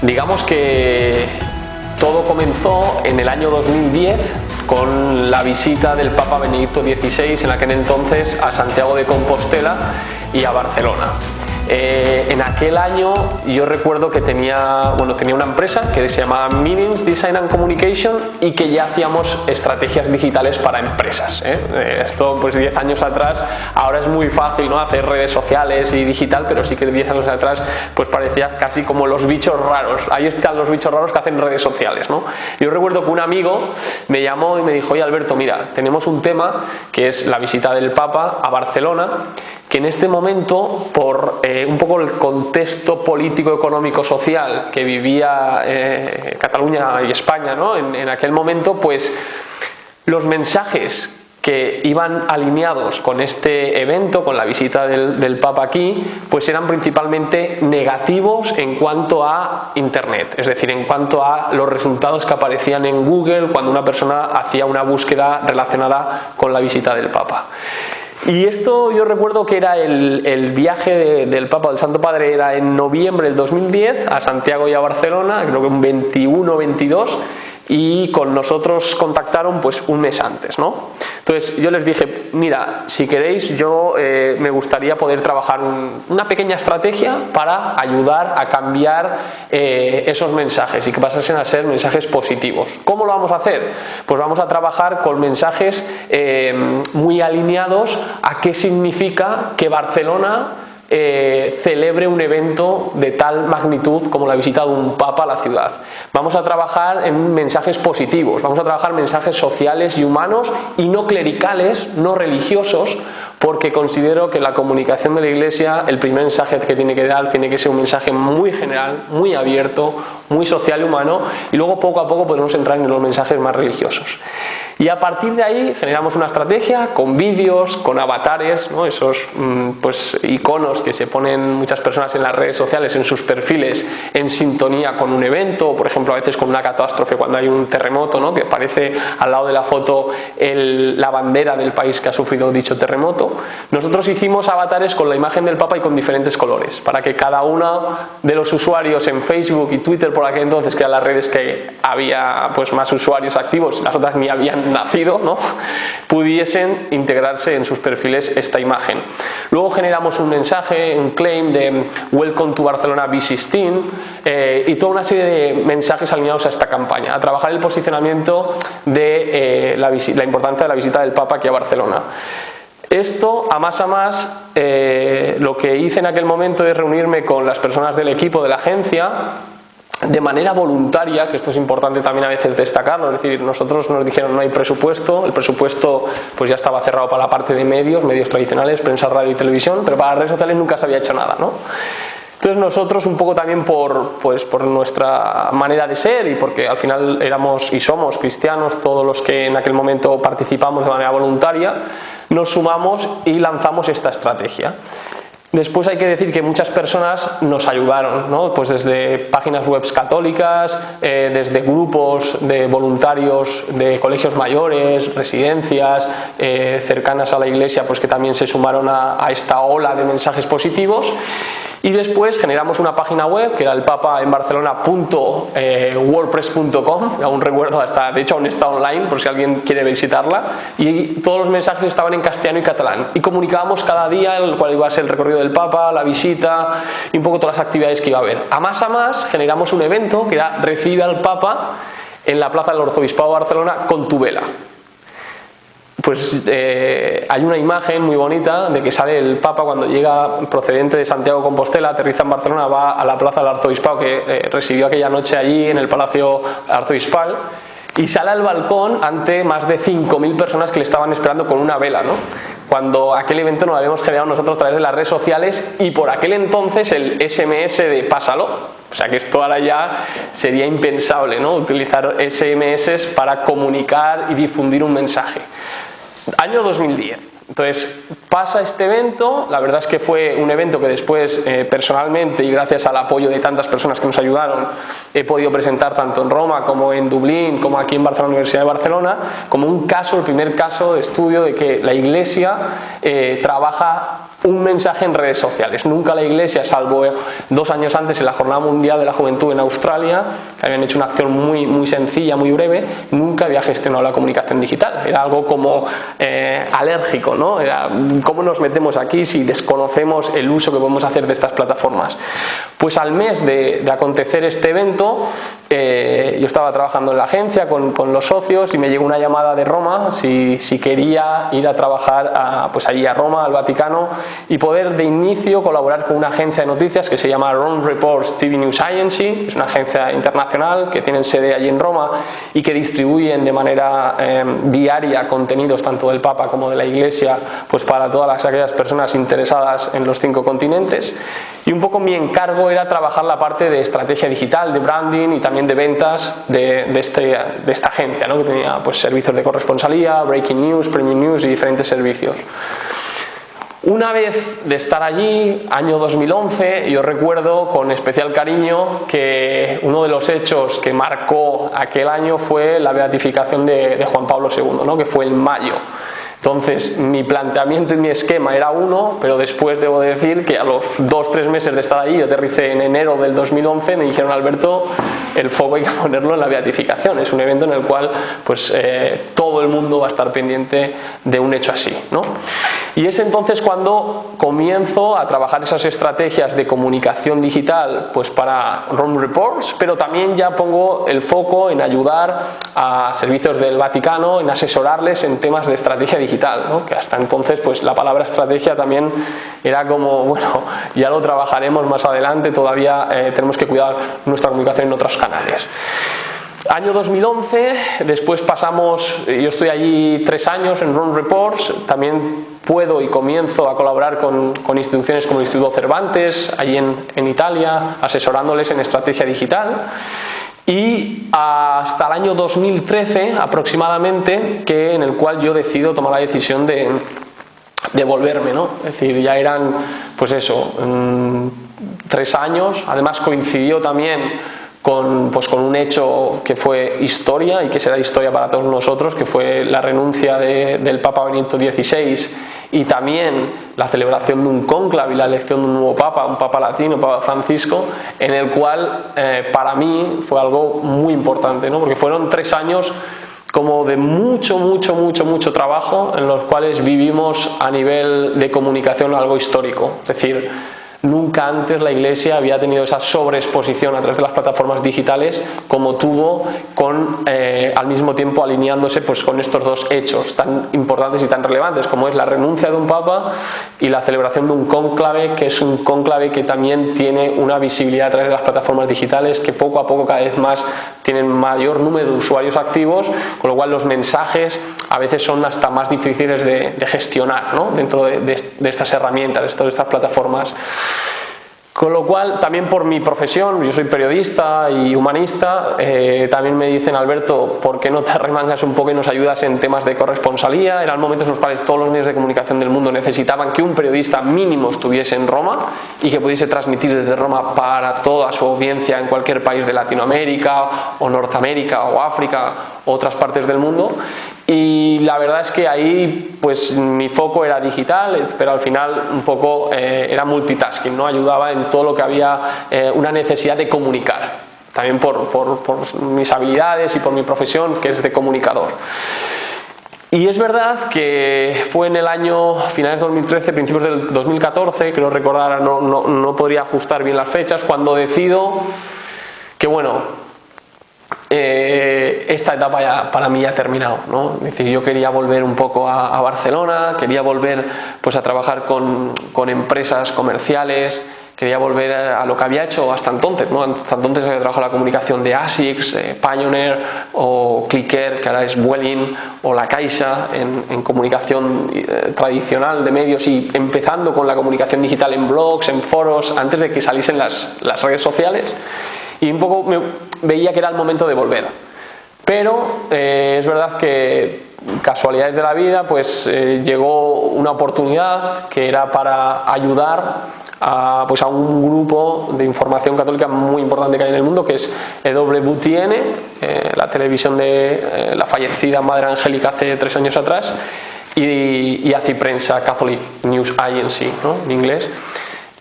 Digamos que todo comenzó en el año 2010 con la visita del Papa Benedicto XVI en aquel entonces a Santiago de Compostela y a Barcelona. En aquel año yo recuerdo que tenía una empresa que se llamaba Meanings Design and Communication y que ya hacíamos estrategias digitales para empresas. Esto pues 10 años atrás, ahora es muy fácil, ¿no?, hacer redes sociales y digital, pero sí que 10 años atrás pues parecía casi como los bichos raros. Ahí están los bichos raros que hacen redes sociales, ¿no? Yo recuerdo que un amigo me llamó y me dijo: oye Alberto, mira, tenemos un tema que es la visita del Papa a Barcelona, que en este momento, por un poco el contexto político, económico, social que vivía Cataluña y España, ¿no?, en aquel momento, pues los mensajes que iban alineados con este evento, con la visita del Papa aquí, pues eran principalmente negativos en cuanto a Internet, es decir, en cuanto a los resultados que aparecían en Google cuando una persona hacía una búsqueda relacionada con la visita del Papa. Y esto yo recuerdo que era el viaje del Papa, del Santo Padre, era en noviembre del 2010 a Santiago y a Barcelona, creo que un 21 o 22, y con nosotros contactaron pues un mes antes, ¿no? Entonces yo les dije: mira, si queréis, yo me gustaría poder trabajar una pequeña estrategia para ayudar a cambiar esos mensajes y que pasasen a ser mensajes positivos. ¿Cómo lo vamos a hacer? Pues vamos a trabajar con mensajes muy alineados a qué significa que Barcelona celebre un evento de tal magnitud como la visita de un Papa a la ciudad. Vamos a trabajar en mensajes positivos, vamos a trabajar mensajes sociales y humanos y no clericales, no religiosos, porque considero que la comunicación de la Iglesia, el primer mensaje que tiene que dar tiene que ser un mensaje muy general, muy abierto, muy social y humano, y luego poco a poco podemos entrar en los mensajes más religiosos. Y a partir de ahí generamos una estrategia con vídeos, con avatares, ¿no?, esos pues iconos que se ponen muchas personas en las redes sociales, en sus perfiles, en sintonía con un evento, por ejemplo a veces con una catástrofe cuando hay un terremoto, ¿no?, que aparece al lado de la foto la bandera del país que ha sufrido dicho terremoto. Nosotros hicimos avatares con la imagen del Papa y con diferentes colores, para que cada uno de los usuarios en Facebook y Twitter por aquel entonces, que eran las redes que había pues más usuarios activos, las otras ni habían nacido, ¿no?, pudiesen integrarse en sus perfiles esta imagen. Luego generamos un mensaje, un claim de Welcome to Barcelona B16 y toda una serie de mensajes alineados a esta campaña, a trabajar el posicionamiento de la importancia de la visita del Papa aquí a Barcelona. Esto, a más, lo que hice en aquel momento es reunirme con las personas del equipo de la agencia de manera voluntaria, que esto es importante también a veces destacarlo, es decir, nosotros nos dijeron no hay presupuesto, el presupuesto pues ya estaba cerrado para la parte de medios tradicionales, prensa, radio y televisión, pero para las redes sociales nunca se había hecho nada, ¿no? Entonces nosotros, un poco también por nuestra manera de ser y porque al final éramos y somos cristianos, todos los que en aquel momento participamos de manera voluntaria, nos sumamos y lanzamos esta estrategia. Después hay que decir que muchas personas nos ayudaron, ¿no?, pues desde páginas web católicas, desde grupos de voluntarios de colegios mayores, residencias cercanas a la Iglesia, pues que también se sumaron a esta ola de mensajes positivos. Y después generamos una página web que era el papaenbarcelona.wordpress.com, aún recuerdo, de hecho aún está online por si alguien quiere visitarla, y todos los mensajes estaban en castellano y catalán y comunicábamos cada día cuál iba a ser el recorrido del Papa, la visita y un poco todas las actividades que iba a haber. A más generamos un evento que era Recibe al Papa en la Plaza del Arzobispado de Barcelona con tu vela. Pues hay una imagen muy bonita de que sale el Papa cuando llega procedente de Santiago de Compostela, aterriza en Barcelona, va a la Plaza del Arzobispado que residió aquella noche allí en el Palacio Arzobispal y sale al balcón ante más de 5.000 personas que le estaban esperando con una vela, ¿no? Cuando aquel evento lo habíamos generado nosotros a través de las redes sociales y por aquel entonces el SMS de pásalo, o sea que esto ahora ya sería impensable, ¿no?, utilizar SMS para comunicar y difundir un mensaje. Año 2010. Entonces pasa este evento, la verdad es que fue un evento que después personalmente y gracias al apoyo de tantas personas que nos ayudaron he podido presentar tanto en Roma como en Dublín como aquí en Barcelona, Universidad de Barcelona, como un caso, el primer caso de estudio de que la Iglesia trabaja un mensaje en redes sociales. Nunca la Iglesia, salvo 2 años antes en la Jornada Mundial de la Juventud en Australia, que habían hecho una acción muy sencilla, muy breve, nunca había gestionado la comunicación digital. Era algo como alérgico, ¿no? Era, ¿cómo nos metemos aquí si desconocemos el uso que podemos hacer de estas plataformas? Pues al mes de acontecer este evento, yo estaba trabajando en la agencia con los socios y me llegó una llamada de Roma si quería ir a trabajar pues allí a Roma, al Vaticano, y poder de inicio colaborar con una agencia de noticias que se llama Rome Reports TV News Agency. Es una agencia internacional que tienen sede allí en Roma y que distribuyen de manera diaria contenidos tanto del Papa como de la Iglesia, pues para todas aquellas personas interesadas en los 5 continentes. Y un poco mi encargo era trabajar la parte de estrategia digital, de branding y también de ventas de esta agencia, ¿no? Que tenía pues servicios de corresponsalía, breaking news, premium news y diferentes servicios. Una vez de estar allí, año 2011, yo recuerdo con especial cariño que uno de los hechos que marcó aquel año fue la beatificación de Juan Pablo II, ¿no? Que fue en mayo. Entonces mi planteamiento y mi esquema era uno, pero después debo decir que a los 2-3 meses de estar allí, yo aterricé en enero del 2011, me dijeron: Alberto, el foco hay que ponerlo en la beatificación. Es un evento en el cual pues todo el mundo va a estar pendiente de un hecho así, ¿no? Y es entonces cuando comienzo a trabajar esas estrategias de comunicación digital pues para Rome Reports, pero también ya pongo el foco en ayudar a servicios del Vaticano, en asesorarles en temas de estrategia digital, ¿no? Que hasta entonces pues la palabra estrategia también era como, bueno, ya lo trabajaremos más adelante, todavía tenemos que cuidar nuestra comunicación en otros canales. Año 2011, después pasamos, yo estoy allí 3 años en Rome Reports, también puedo y comienzo a colaborar con instituciones como el Instituto Cervantes, allí en Italia, asesorándoles en estrategia digital. Y hasta el año 2013 aproximadamente, en el cual yo decido tomar la decisión de volverme, ¿no? Es decir, ya eran, pues eso, 3 años, además coincidió también con un hecho que fue historia y que será historia para todos nosotros, que fue la renuncia del Papa Benedicto XVI y también la celebración de un cónclave y la elección de un nuevo Papa, un Papa latino, Papa Francisco, en el cual para mí fue algo muy importante, ¿no? Porque fueron 3 años como de mucho trabajo, en los cuales vivimos a nivel de comunicación algo histórico. Es decir, nunca antes la Iglesia había tenido esa sobreexposición a través de las plataformas digitales como tuvo, al mismo tiempo alineándose pues con estos 2 hechos tan importantes y tan relevantes como es la renuncia de un Papa y la celebración de un cónclave, que es un cónclave que también tiene una visibilidad a través de las plataformas digitales, que poco a poco cada vez más tienen mayor número de usuarios activos, con lo cual los mensajes a veces son hasta más difíciles de gestionar, ¿no? Dentro de estas herramientas, de estas plataformas. Con lo cual, también por mi profesión, yo soy periodista y humanista, también me dicen: Alberto, ¿por qué no te arremangas un poco y nos ayudas en temas de corresponsalía? Eran momentos en los cuales todos los medios de comunicación del mundo necesitaban que un periodista mínimo estuviese en Roma y que pudiese transmitir desde Roma para toda su audiencia en cualquier país de Latinoamérica o Norteamérica o África o otras partes del mundo. Y la verdad es que ahí pues mi foco era digital, pero al final un poco era multitasking, ¿no? Ayudaba en todo lo que había una necesidad de comunicar, también por mis habilidades y por mi profesión, que es de comunicador. Y es verdad que fue en el año finales de 2013, principios del 2014, creo recordar, no podría ajustar bien las fechas, cuando decido que bueno, esta etapa ya, para mí ya ha terminado, ¿no? Es decir, yo quería volver un poco a Barcelona, quería volver pues a trabajar con empresas comerciales, quería volver a lo que había hecho hasta entonces, ¿no? Hasta entonces había trabajado la comunicación de ASICS, Pioneer o Clicker, que ahora es Vueling, o La Caixa en comunicación tradicional de medios, y empezando con la comunicación digital en blogs, en foros, antes de que saliesen las redes sociales. Y un poco veía que era el momento de volver, pero es verdad que casualidades de la vida pues llegó una oportunidad que era para ayudar a un grupo de información católica muy importante que hay en el mundo, que es EWTN, la televisión de la fallecida Madre Angélica hace 3 años atrás. y Aciprensa, Catholic News Agency, ¿no?, en inglés.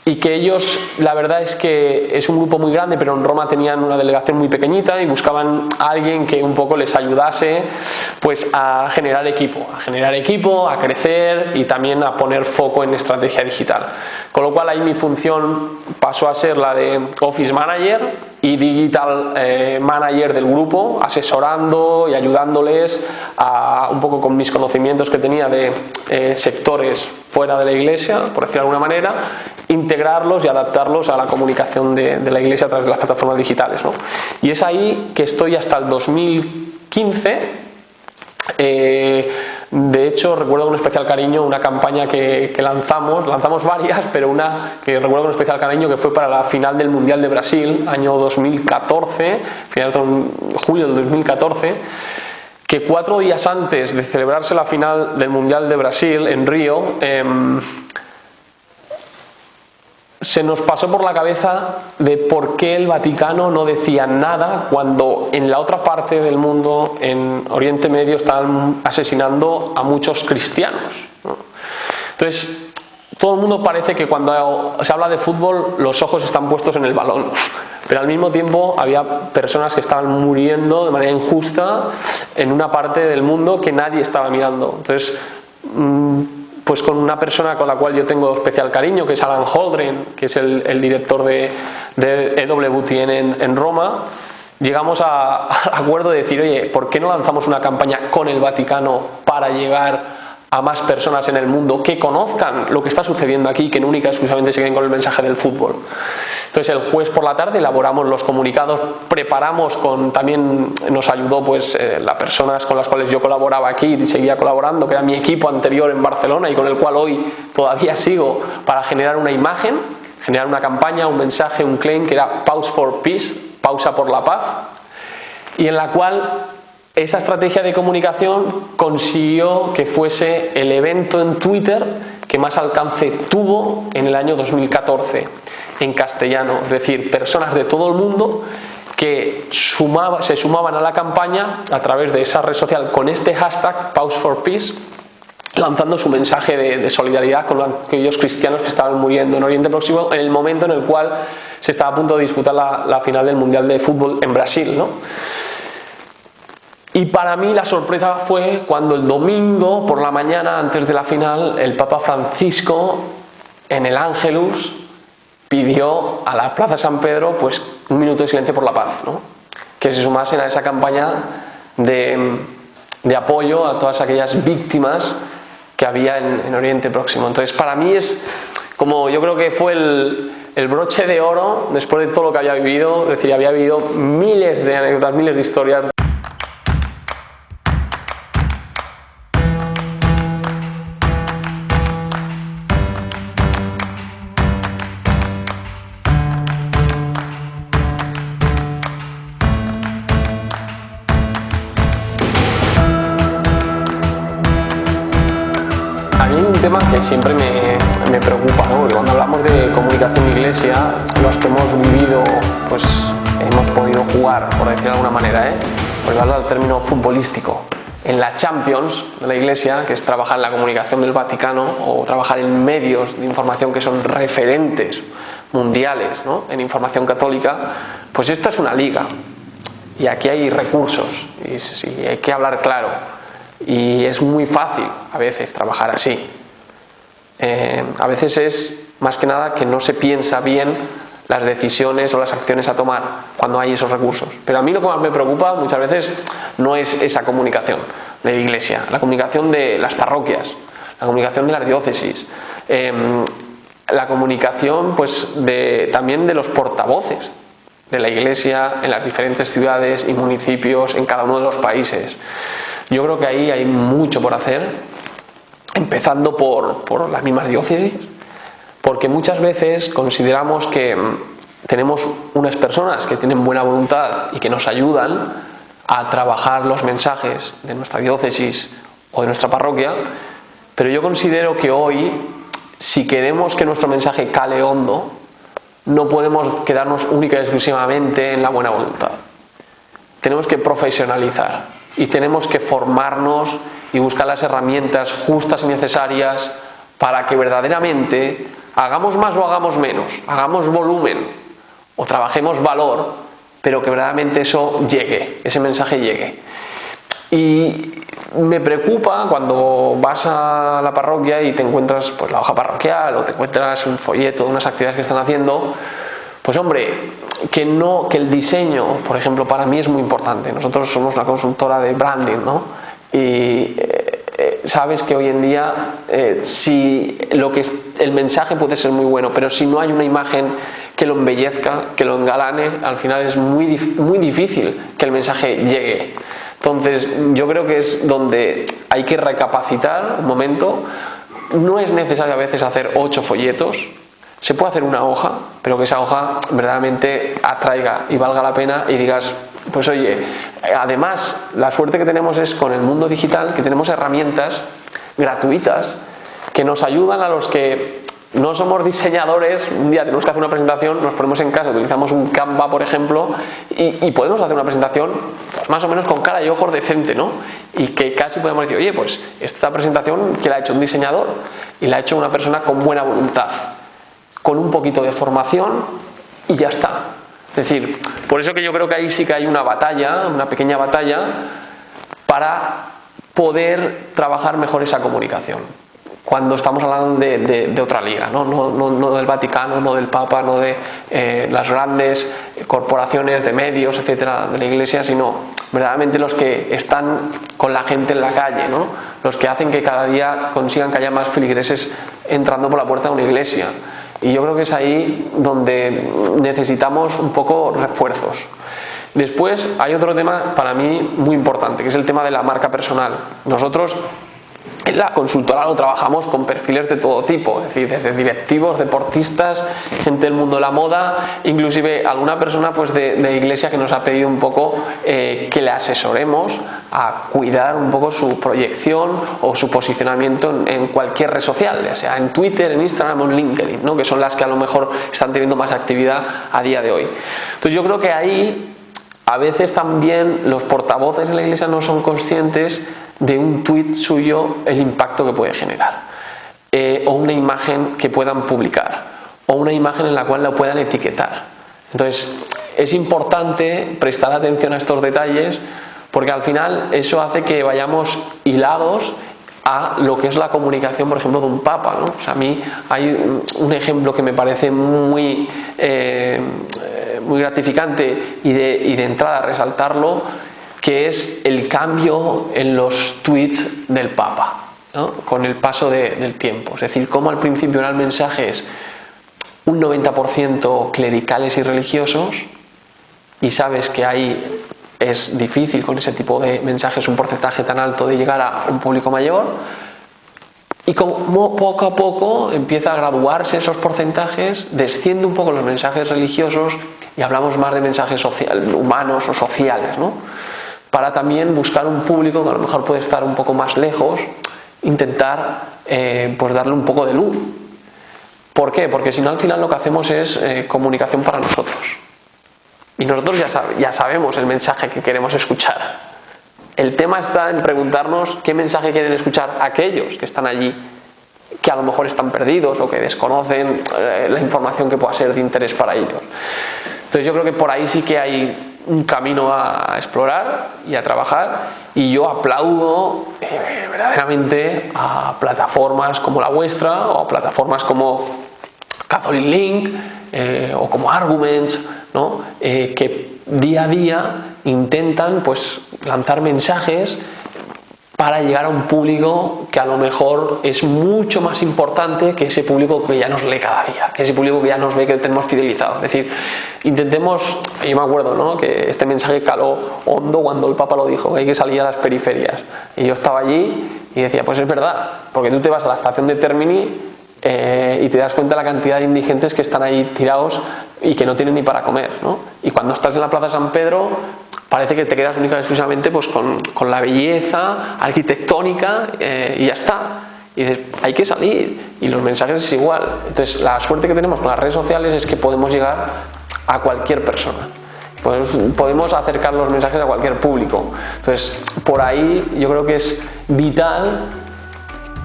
Y que ellos, la verdad es que es un grupo muy grande, pero en Roma tenían una delegación muy pequeñita y buscaban a alguien que un poco les ayudase pues a generar equipo, a crecer y también a poner foco en estrategia digital. Con lo cual ahí mi función pasó a ser la de Office Manager y Digital Manager del grupo, asesorando y ayudándoles a, un poco con mis conocimientos que tenía de sectores fuera de la iglesia, por decirlo de alguna manera, integrarlos y adaptarlos a la comunicación de la iglesia a través de las plataformas digitales, ¿no? Y es ahí que estoy hasta el 2015. De hecho, recuerdo con especial cariño una campaña que lanzamos varias, pero una que recuerdo con especial cariño que fue para la final del Mundial de Brasil, año 2014, final de julio del 2014, que 4 días antes de celebrarse la final del Mundial de Brasil en Río, se nos pasó por la cabeza de por qué el Vaticano no decía nada cuando en la otra parte del mundo, en Oriente Medio, estaban asesinando a muchos cristianos, ¿no? Entonces, todo el mundo parece que cuando se habla de fútbol los ojos están puestos en el balón, pero al mismo tiempo había personas que estaban muriendo de manera injusta en una parte del mundo que nadie estaba mirando. Entonces, pues con una persona con la cual yo tengo especial cariño, que es Alan Holdren, que es el director de EWTN en Roma, llegamos al acuerdo de decir, oye, ¿por qué no lanzamos una campaña con el Vaticano para llegar a más personas en el mundo que conozcan lo que está sucediendo aquí, que no única y exclusivamente se queden con el mensaje del fútbol? Entonces el jueves por la tarde elaboramos los comunicados, preparamos también nos ayudó pues las personas con las cuales yo colaboraba aquí y seguía colaborando, que era mi equipo anterior en Barcelona y con el cual hoy todavía sigo, para generar una imagen, generar una campaña, un mensaje, un claim que era Pause for Peace, pausa por la paz, y en la cual esa estrategia de comunicación consiguió que fuese el evento en Twitter que más alcance tuvo en el año 2014 en castellano, es decir, personas de todo el mundo que se sumaban a la campaña a través de esa red social con este hashtag Pause for Peace, lanzando su mensaje de solidaridad con aquellos cristianos que estaban muriendo en Oriente Próximo en el momento en el cual se estaba a punto de disputar la final del Mundial de Fútbol en Brasil, ¿no? Y para mí la sorpresa fue cuando el domingo por la mañana, antes de la final, el Papa Francisco en el Ángelus pidió a la Plaza San Pedro pues un minuto de silencio por la paz, ¿no? Que se sumasen a esa campaña de apoyo a todas aquellas víctimas que había en Oriente Próximo. Entonces para mí es como, yo creo que fue el broche de oro después de todo lo que había vivido, es decir, había vivido miles de anécdotas, miles de historias. Que siempre me preocupa, ¿no? Porque cuando hablamos de comunicación iglesia, los que hemos vivido, pues hemos podido jugar, por decirlo de alguna manera, por darle al término futbolístico, en la Champions de la iglesia, que es trabajar en la comunicación del Vaticano o trabajar en medios de información que son referentes mundiales, ¿no?, en información católica, pues esta es una liga y aquí hay recursos y hay que hablar claro y es muy fácil a veces trabajar así. A veces es más que nada que no se piensa bien las decisiones o las acciones a tomar cuando hay esos recursos. Pero a mí lo que más me preocupa muchas veces no es esa comunicación de la iglesia, la comunicación de las parroquias, la comunicación de las diócesis, la comunicación pues también de los portavoces de la iglesia en las diferentes ciudades y municipios en cada uno de los países. Yo creo que ahí hay mucho por hacer, empezando por las mismas diócesis, porque muchas veces consideramos que tenemos unas personas que tienen buena voluntad y que nos ayudan a trabajar los mensajes de nuestra diócesis o de nuestra parroquia, pero yo considero que hoy, si queremos que nuestro mensaje cale hondo, no podemos quedarnos única y exclusivamente en la buena voluntad. Tenemos que profesionalizar y tenemos que formarnos y buscar las herramientas justas y necesarias para que verdaderamente hagamos más o hagamos menos, hagamos volumen o trabajemos valor, pero que verdaderamente eso llegue, ese mensaje llegue. Y me preocupa cuando vas a la parroquia y te encuentras pues la hoja parroquial o te encuentras un folleto de unas actividades que están haciendo, pues hombre, que el diseño, por ejemplo, para mí es muy importante. Nosotros somos una consultora de branding, ¿no? Y sabes que hoy en día si el mensaje puede ser muy bueno, pero si no hay una imagen que lo embellezca, que lo engalane, al final es muy difícil que el mensaje llegue. Entonces yo creo que es donde hay que recapacitar un momento. No es necesario a veces hacer 8 folletos, se puede hacer una hoja, pero que esa hoja verdaderamente atraiga y valga la pena y digas, pues oye, además la suerte que tenemos es con el mundo digital, que tenemos herramientas gratuitas que nos ayudan a los que no somos diseñadores. Un día tenemos que hacer una presentación, nos ponemos en casa, utilizamos un Canva, por ejemplo, y podemos hacer una presentación pues, más o menos con cara y ojos decente, ¿no? Y que casi podemos decir, oye, pues esta presentación que la ha hecho un diseñador y la ha hecho una persona con buena voluntad, con un poquito de formación y ya está. Es decir, por eso que yo creo que ahí sí que hay una batalla, una pequeña batalla para poder trabajar mejor esa comunicación. Cuando estamos hablando de otra liga, no del Vaticano, no del Papa, no de las grandes corporaciones de medios, etcétera, de la Iglesia, sino verdaderamente los que están con la gente en la calle, ¿no? Los que hacen que cada día consigan que haya más feligreses entrando por la puerta de una iglesia. Y yo creo que es ahí donde necesitamos un poco refuerzos. Después hay otro tema para mí muy importante, que es el tema de la marca personal. Nosotros en la consultora lo trabajamos con perfiles de todo tipo, es decir, desde directivos, deportistas, gente del mundo de la moda, inclusive alguna persona pues de iglesia que nos ha pedido un poco que le asesoremos a cuidar un poco su proyección o su posicionamiento en cualquier red social, ya sea en Twitter, en Instagram o en LinkedIn, ¿no? Que son las que a lo mejor están teniendo más actividad a día de hoy. Entonces yo creo que ahí a veces también los portavoces de la iglesia no son conscientes de un tuit suyo el impacto que puede generar, o una imagen que puedan publicar, o una imagen en la cual la puedan etiquetar. Entonces es importante prestar atención a estos detalles, porque al final eso hace que vayamos hilados a lo que es la comunicación, por ejemplo, de un papa, ¿no? O sea, a mí hay un ejemplo que me parece muy gratificante y de entrada resaltarlo, que es el cambio en los tweets del Papa, ¿no? Con el paso del tiempo. Es decir, cómo al principio eran mensajes un 90% clericales y religiosos, y sabes que ahí es difícil con ese tipo de mensajes un porcentaje tan alto de llegar a un público mayor, y como poco a poco empieza a graduarse esos porcentajes, desciende un poco los mensajes religiosos y hablamos más de mensajes humanos o sociales, ¿no? Para también buscar un público que a lo mejor puede estar un poco más lejos, intentar pues darle un poco de luz. ¿Por qué? Porque si no, al final lo que hacemos es comunicación para nosotros. Y nosotros ya sabemos el mensaje que queremos escuchar. El tema está en preguntarnos qué mensaje quieren escuchar aquellos que están allí, que a lo mejor están perdidos o que desconocen la información que pueda ser de interés para ellos. Entonces yo creo que por ahí sí que hay un camino a explorar y a trabajar, y yo aplaudo verdaderamente a plataformas como la vuestra, o a plataformas como Catholic Link o como Arguments, ¿no? Que día a día intentan pues lanzar mensajes para llegar a un público que a lo mejor es mucho más importante que ese público que ya nos lee cada día, que ese público que ya nos ve, que tenemos fidelizado. Es decir, intentemos, yo me acuerdo, ¿no?, que este mensaje caló hondo cuando el Papa lo dijo, que hay que salir a las periferias. Y yo estaba allí y decía, pues es verdad, porque tú te vas a la estación de Termini y te das cuenta de la cantidad de indigentes que están ahí tirados y que no tienen ni para comer, ¿no? Y cuando estás en la Plaza San Pedro, parece que te quedas única y exclusivamente pues, con la belleza arquitectónica y ya está. Y dices, hay que salir. Y los mensajes es igual. Entonces, la suerte que tenemos con las redes sociales es que podemos llegar a cualquier persona. pues podemos acercar los mensajes a cualquier público. Entonces, por ahí yo creo que es vital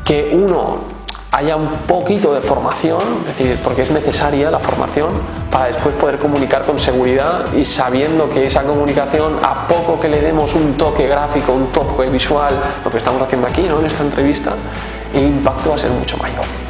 que uno haya un poquito de formación, es decir, porque es necesaria la formación para después poder comunicar con seguridad y sabiendo que esa comunicación, a poco que le demos un toque gráfico, un toque visual, lo que estamos haciendo aquí, ¿no?, en esta entrevista, el impacto va a ser mucho mayor.